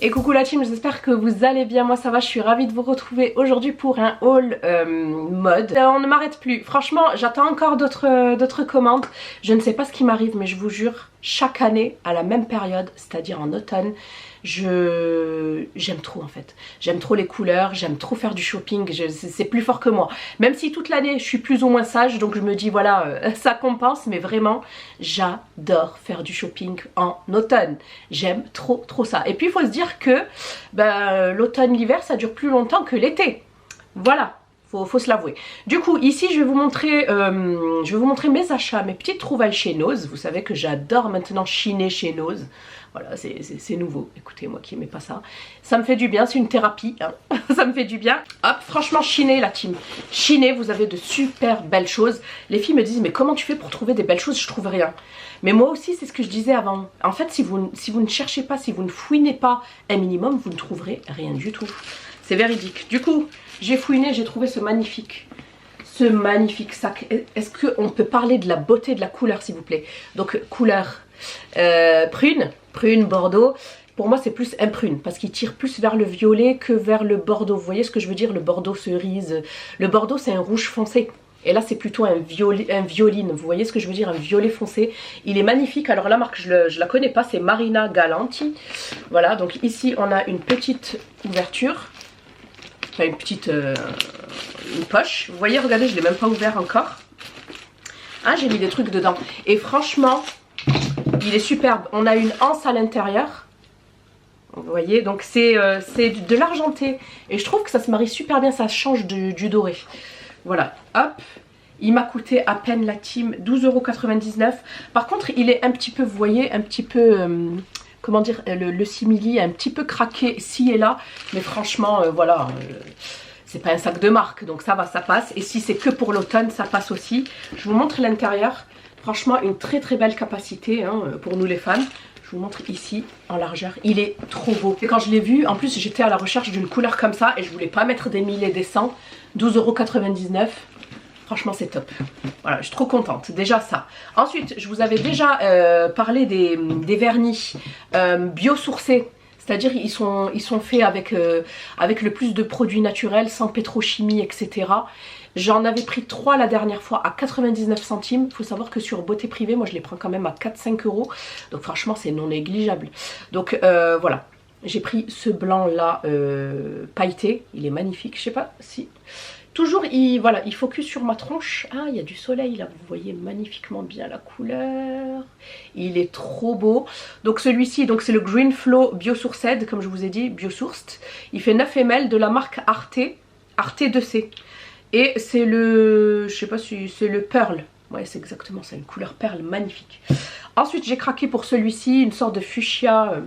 Et coucou la team, j'espère que vous allez bien, moi ça va, je suis ravie de vous retrouver aujourd'hui pour un haul mode. On ne m'arrête plus, franchement j'attends encore d'autres commandes, je ne sais pas ce qui m'arrive mais je vous jure, chaque année à la même période, c'est-à-dire en automne, j'aime trop en fait. J'aime trop les couleurs, j'aime trop faire du shopping, c'est plus fort que moi. Même si toute l'année je suis plus ou moins sage, donc je me dis voilà, ça compense, mais vraiment j'adore faire du shopping en automne. J'aime trop ça. Et puis il faut se dire que l'automne, l'hiver ça dure plus longtemps que l'été. Voilà. Faut se l'avouer. Du coup, ici, je vais vous montrer mes achats, mes petites trouvailles chez Nose. Vous savez que j'adore maintenant chiner chez Nose. Voilà, c'est nouveau. Écoutez, moi qui n'aimais pas ça. Ça me fait du bien, c'est une thérapie. Hein. Ça me fait du bien. Hop, franchement, chiner la team. Chiner, vous avez de super belles choses. Les filles me disent, mais comment tu fais pour trouver des belles choses? Je trouve rien. Mais moi aussi, c'est ce que je disais avant. En fait, si vous ne cherchez pas, si vous ne fouinez pas un minimum, vous ne trouverez rien du tout. C'est véridique. Du coup, j'ai fouiné, j'ai trouvé ce magnifique sac. Est-ce qu'on peut parler de la beauté de la couleur, s'il vous plaît? Donc, couleur prune, bordeaux. Pour moi, c'est plus un prune, parce qu'il tire plus vers le violet que vers le bordeaux. Vous voyez ce que je veux dire? Le bordeaux cerise. Le bordeaux, c'est un rouge foncé. Et là, c'est plutôt un violine. Vous voyez ce que je veux dire? Un violet foncé. Il est magnifique. Alors, la marque, je la connais pas. C'est Marina Galanti. Voilà, donc ici, on a une petite ouverture. Enfin, une petite une poche. Vous voyez, regardez, je ne l'ai même pas ouvert encore. Ah, j'ai mis des trucs dedans. Et franchement, il est superbe. On a une anse à l'intérieur. Vous voyez, donc c'est de l'argenté. Et je trouve que ça se marie super bien. Ça change du doré. Voilà, hop. Il m'a coûté à peine la team 12,99 €. Par contre, il est un petit peu, vous voyez, un petit peu... comment dire, le simili est un petit peu craqué ci et là, mais franchement, voilà, c'est pas un sac de marque, donc ça va, ça passe. Et si c'est que pour l'automne, ça passe aussi. Je vous montre l'intérieur, franchement, une très belle capacité hein, pour nous les femmes. Je vous montre ici, en largeur, il est trop beau. Et quand je l'ai vu, en plus, j'étais à la recherche d'une couleur comme ça, et je voulais pas mettre des 1000 et des 100, 12,99 €. Franchement, c'est top. Voilà, je suis trop contente. Déjà ça. Ensuite, je vous avais déjà parlé des vernis biosourcés. C'est-à-dire ils sont faits avec le plus de produits naturels, sans pétrochimie, etc. J'en avais pris 3 la dernière fois à 99 centimes. Il faut savoir que sur Beauté Privée, moi je les prends quand même à 4-5 €. Donc franchement, c'est non négligeable. Donc voilà. J'ai pris ce blanc là pailleté. Il est magnifique. Je sais pas si... Toujours, voilà, il focus sur ma tronche. Ah, il y a du soleil là, vous voyez magnifiquement bien la couleur. Il est trop beau. Donc celui-ci, c'est le Green Flow Biosourced, comme je vous ai dit, Biosourced. Il fait 9 ml de la marque Arte 2C. Et c'est le, je sais pas si c'est le Pearl. Ouais, c'est exactement ça, une couleur perle magnifique. Ensuite, j'ai craqué pour celui-ci, une sorte de fuchsia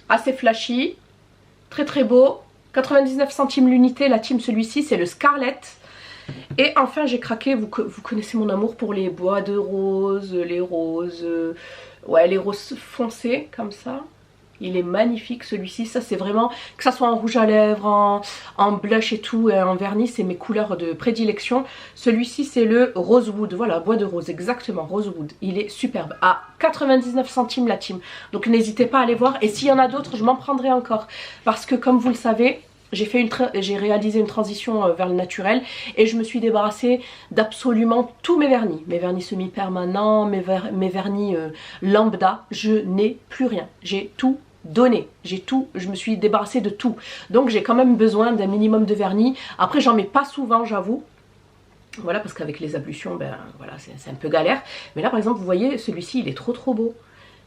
assez flashy. Très beau. 99 centimes l'unité, la team celui-ci c'est le Scarlett. Et enfin j'ai craqué, vous connaissez mon amour pour les bois de rose, les roses, ouais les roses foncées comme ça. Il est magnifique celui-ci, ça c'est vraiment, que ça soit en rouge à lèvres, en blush et tout, et en vernis, c'est mes couleurs de prédilection. Celui-ci c'est le Rosewood, voilà, bois de rose, exactement, Rosewood. Il est superbe, à 99 centimes la team. Donc n'hésitez pas à aller voir, et s'il y en a d'autres, je m'en prendrai encore. Parce que comme vous le savez, j'ai réalisé une transition vers le naturel et je me suis débarrassée d'absolument tous mes vernis. Mes vernis semi-permanents, mes vernis lambda, je n'ai plus rien. J'ai tout donné, je me suis débarrassée de tout. Donc j'ai quand même besoin d'un minimum de vernis. Après j'en mets pas souvent, j'avoue. Voilà, parce qu'avec les ablutions, ben voilà, c'est un peu galère. Mais là par exemple, vous voyez, celui-ci il est trop beau.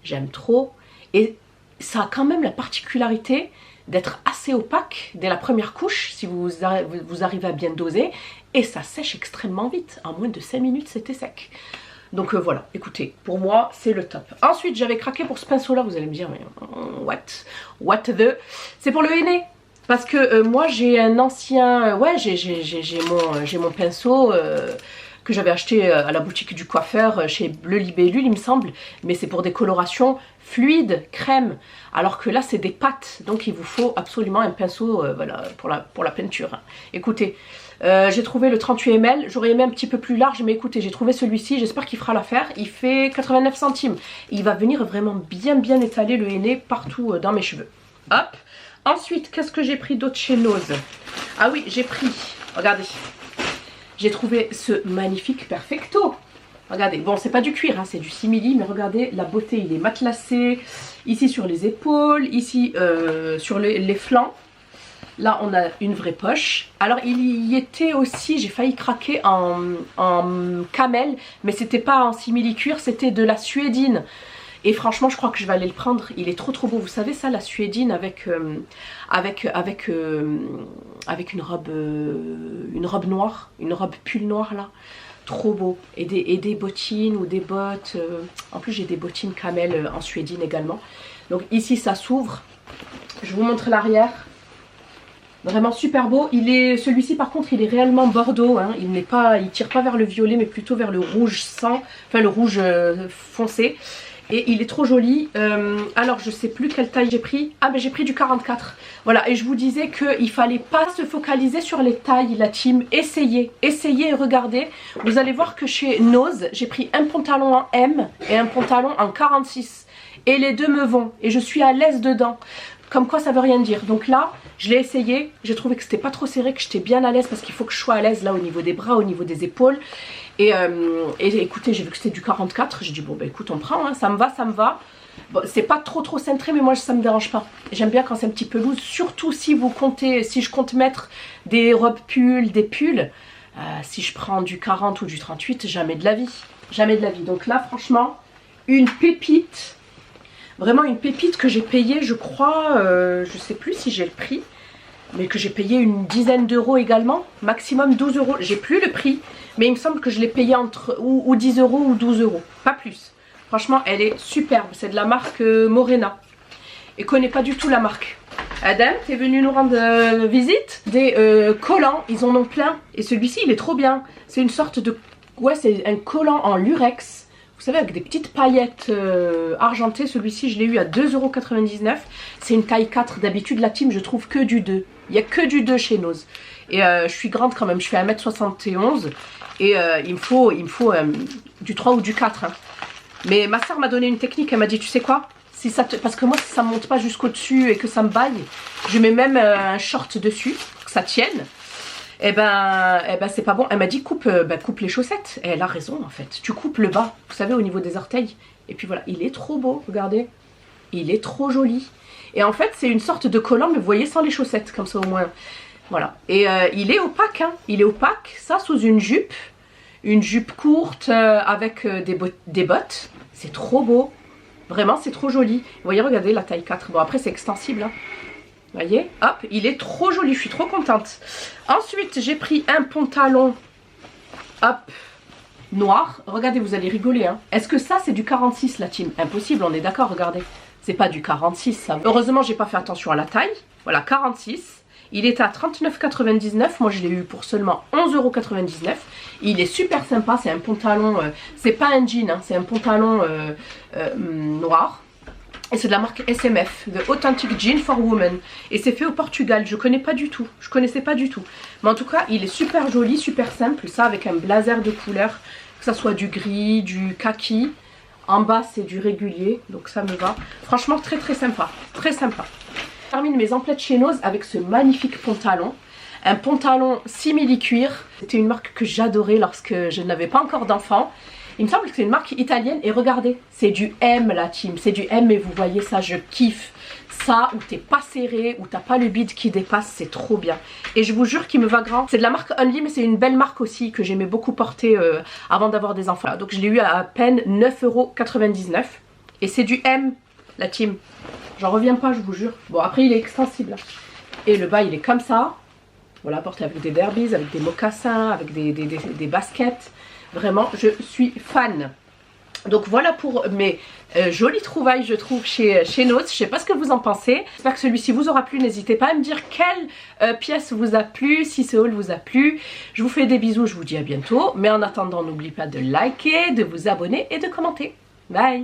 J'aime trop. Et ça a quand même la particularité d'être assez opaque dès la première couche, si vous arrivez à bien doser. Et ça sèche extrêmement vite. En moins de 5 minutes, c'était sec. Donc voilà, écoutez, pour moi, c'est le top. Ensuite, j'avais craqué pour ce pinceau-là. Vous allez me dire, mais what the... C'est pour le henné. Parce que moi, j'ai un ancien... ouais, j'ai mon pinceau... que j'avais acheté à la boutique du coiffeur chez Bleu Libellule il me semble, mais c'est pour des colorations fluides, crème, alors que là c'est des pâtes, donc il vous faut absolument un pinceau voilà, pour la peinture. Écoutez, j'ai trouvé le 38 ml, j'aurais aimé un petit peu plus large, mais écoutez, j'ai trouvé celui-ci, j'espère qu'il fera l'affaire. Il fait 89 centimes, il va venir vraiment bien étaler le henné partout dans mes cheveux. Hop. Ensuite, qu'est-ce que j'ai pris d'autre chez Nose? Ah oui, j'ai pris, regardez, j'ai trouvé ce magnifique Perfecto. Regardez, bon, c'est pas du cuir, hein, c'est du simili, mais regardez la beauté, il est matelassé. Ici sur les épaules, ici sur les flancs. Là, on a une vraie poche. Alors, il y était aussi, j'ai failli craquer en camel, mais c'était pas en simili cuir, c'était de la suédine. Et franchement, je crois que je vais aller le prendre. Il est trop trop beau. Vous savez ça, la suédine avec une robe noire, une robe pull noire là. Trop beau. Et des bottines ou des bottes. En plus, j'ai des bottines camel en suédine également. Donc ici, ça s'ouvre. Je vous montre l'arrière. Vraiment super beau. Celui-ci par contre, il est réellement bordeaux. Hein. Il tire pas vers le violet, mais plutôt vers le rouge sang, enfin le rouge foncé. Et il est trop joli. Alors je sais plus quelle taille j'ai pris. Ah mais j'ai pris du 44. Voilà, et je vous disais qu'il fallait pas se focaliser sur les tailles, la team. Essayez et regardez. Vous allez voir que chez Nose, j'ai pris un pantalon en M et un pantalon en 46. Et les deux me vont. Et je suis à l'aise dedans. Comme quoi ça veut rien dire. Donc là, je l'ai essayé. J'ai trouvé que c'était pas trop serré, que j'étais bien à l'aise parce qu'il faut que je sois à l'aise là au niveau des bras, au niveau des épaules. Et écoutez, j'ai vu que c'était du 44. J'ai dit bon bah écoute, on prend, hein, ça me va, ça me va. Bon, c'est pas trop cintré, mais moi ça me dérange pas. J'aime bien quand c'est un petit peu loose, surtout si je compte mettre des robes pulls, des pulls. Si je prends du 40 ou du 38, jamais de la vie. Jamais de la vie. Donc là, franchement, une pépite. Vraiment une pépite que j'ai payée, je crois, je sais plus si j'ai le prix, mais que j'ai payé une dizaine d'euros également, maximum 12 euros. J'ai plus le prix, mais il me semble que je l'ai payé entre ou 10 euros ou 12 euros, pas plus. Franchement, elle est superbe, c'est de la marque Morena. Et connais pas du tout la marque. Adam, t'es venu nous rendre visite? Des collants, ils en ont plein. Et celui-ci, il est trop bien. C'est une sorte de... Ouais, c'est un collant en lurex. Vous savez, avec des petites paillettes argentées. Celui-ci, je l'ai eu à 2,99 €. C'est une taille 4. D'habitude, la team, je trouve que du 2. Il n'y a que du 2 chez Nose. Et je suis grande quand même. Je fais 1,71 m. Et il me faut du 3 ou du 4. Hein. Mais ma soeur m'a donné une technique. Elle m'a dit, tu sais quoi? Si ça parce que moi, si ça ne monte pas jusqu'au dessus et que ça me baille, je mets même un short dessus, que ça tienne. Eh ben c'est pas bon. Elle m'a dit coupe les chaussettes. Et elle a raison en fait. Tu coupes le bas, vous savez, au niveau des orteils. Et puis voilà, il est trop beau, regardez. Il est trop joli. Et en fait, c'est une sorte de collant, mais vous voyez, sans les chaussettes, comme ça au moins. Voilà. Et il est opaque, hein. Il est opaque, ça sous une jupe. Une jupe courte avec des bottes. C'est trop beau. Vraiment, c'est trop joli. Vous voyez, regardez la taille 4. Bon, après, c'est extensible, hein. Vous voyez, hop, il est trop joli, je suis trop contente. Ensuite, j'ai pris un pantalon, hop, noir. Regardez, vous allez rigoler, hein. Est-ce que ça, c'est du 46, la team? Impossible, on est d'accord, regardez. C'est pas du 46, ça. Heureusement, j'ai pas fait attention à la taille. Voilà, 46. Il est à 39,99 €. Moi, je l'ai eu pour seulement 11,99 €. Il est super sympa, c'est un pantalon, c'est pas un jean, hein, c'est un pantalon noir. Et c'est de la marque SMF, The Authentic Jean for Women. Et c'est fait au Portugal, je connais pas du tout. Je connaissais pas du tout. Mais en tout cas, il est super joli, super simple. Ça avec un blazer de couleur, que ça soit du gris, du kaki. En bas, c'est du régulier, donc ça me va. Franchement, très très sympa. Très sympa. Je termine mes emplettes chez Nose avec ce magnifique pantalon. Un pantalon simili-cuir. C'était une marque que j'adorais lorsque je n'avais pas encore d'enfant. Il me semble que c'est une marque italienne et regardez, c'est du M la team, c'est du M et vous voyez ça, je kiffe. Ça, où t'es pas serré, où t'as pas le bide qui dépasse, c'est trop bien. Et je vous jure qu'il me va grand. C'est de la marque Only, mais c'est une belle marque aussi que j'aimais beaucoup porter avant d'avoir des enfants. Donc je l'ai eu à peine 9,99 €. Et c'est du M la team. J'en reviens pas, je vous jure. Bon, après il est extensible. Et le bas il est comme ça. Voilà, porté avec des derbies, avec des mocassins, avec des baskets. Vraiment, je suis fan. Donc voilà pour mes jolies trouvailles, je trouve, chez Nose. Je sais pas ce que vous en pensez. J'espère que celui-ci vous aura plu. N'hésitez pas à me dire quelle pièce vous a plu, si ce haul vous a plu. Je vous fais des bisous, je vous dis à bientôt. Mais en attendant, n'oubliez pas de liker, de vous abonner et de commenter. Bye!